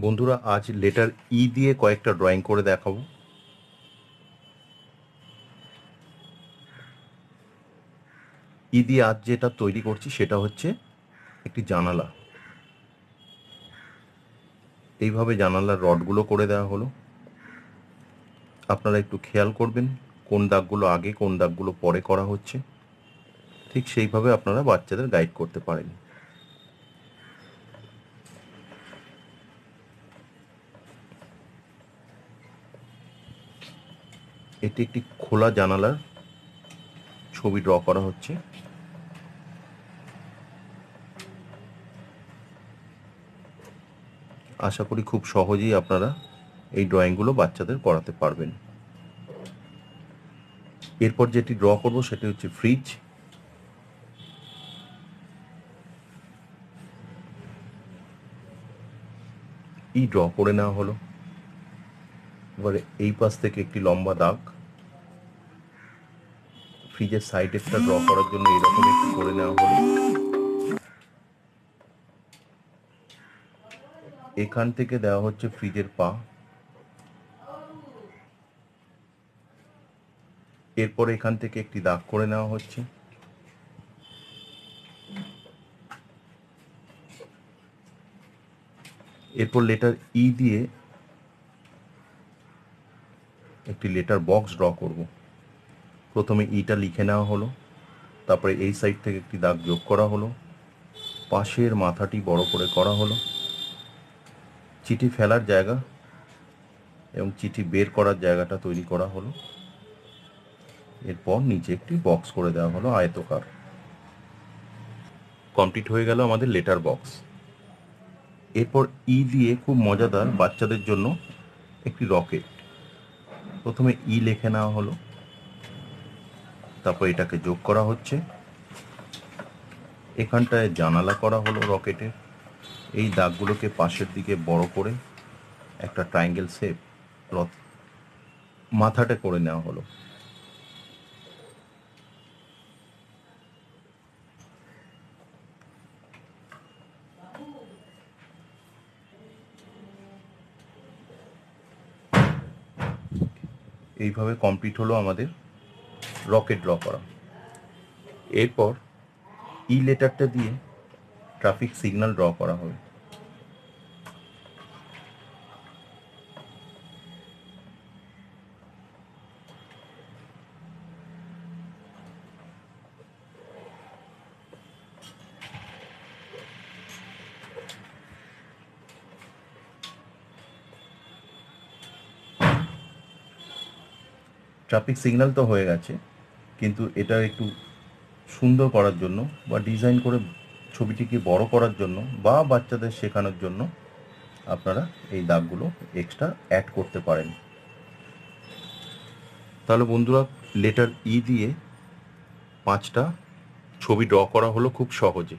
বন্ধুরা, আজ লেটার ই দিয়ে কয়েকটা ড্রয়িং করে দেখাবো। ই দিয়ে আজ যেটা তৈরি করছি সেটা হচ্ছে একটি জানালা। এইভাবে জানালার রডগুলো করে দেওয়া হলো। আপনারা একটু খেয়াল করবেন কোন দাগগুলো আগে কোন দাগগুলো পরে করা হচ্ছে। ঠিক সেইভাবে আপনারা বাচ্চাদের গাইড করতে পারেন। এটি একটি খোলা জানালার ছবি ড্র করা হচ্ছে। আশা করি খুব সহজেই আপনারা এই ড্রয়িংগুলো বাচ্চাদের করাতে পারবেন। এরপর যেটি ড্র করব সেটি হচ্ছে ফ্রিজ। ড্র করে নেওয়া হলো। এবারে এই পাশ থেকে একটি লম্বা দাগ, ফ্রিজের সাইডেরটা ড্র করার জন্য এরকম একটু করে নেওয়া হলো। এখান থেকে দেওয়া হচ্ছে ফ্রিজের পা। এরপর এখান থেকে একটি দাগ করে নেওয়া হচ্ছে। এরপর লেটার ই দিয়ে একটি লেটার বক্স ড্র করব। প্রথমে ইটা লিখে নেওয়া হলো, তারপরে এই সাইড থেকে একটি দাগ যোগ করা হলো, পাশের মাথাটি বড় করে করা হলো, চিঠি ফেলার জায়গা এবং চিঠি বের করার জায়গাটা তৈরি করা হলো। এরপর নিচে একটি বক্স করে দেওয়া হলো আয়তকার। কমপ্লিট হয়ে গেল আমাদের লেটার বক্স। এরপর ই দিয়ে খুব মজাদার বাচ্চাদের জন্য একটি রকেট। প্রথমে ই লিখে নেওয়া হলো, তারপর এটাকে যোগ করা হচ্ছে। এখানটায় জানালা করা হলো রকেটের। এই দাগগুলোকে পাশের দিকে বড় করে একটা ট্রায়াঙ্গেল শেপ মাথাটা করে নেওয়া হলো। এইভাবে কমপ্লিট হলো আমাদের রকেট ড্র করা। এরপর ই লেটারটা দিয়ে ট্রাফিক সিগন্যাল ড্র করা হবে। ট্রাফিক সিগন্যাল তো হয়ে গেছে, কিন্তু এটা একটু সুন্দর করার জন্য বা ডিজাইন করে ছবিটিকে বড় করার জন্য বা বাচ্চাদের শেখানোর জন্য আপনারা এই দাগগুলো এক্সট্রা অ্যাড করতে পারেন। তাহলে বন্ধুরা, লেটার ই দিয়ে 5টা ছবি ড্র করা হলো খুব সহজে।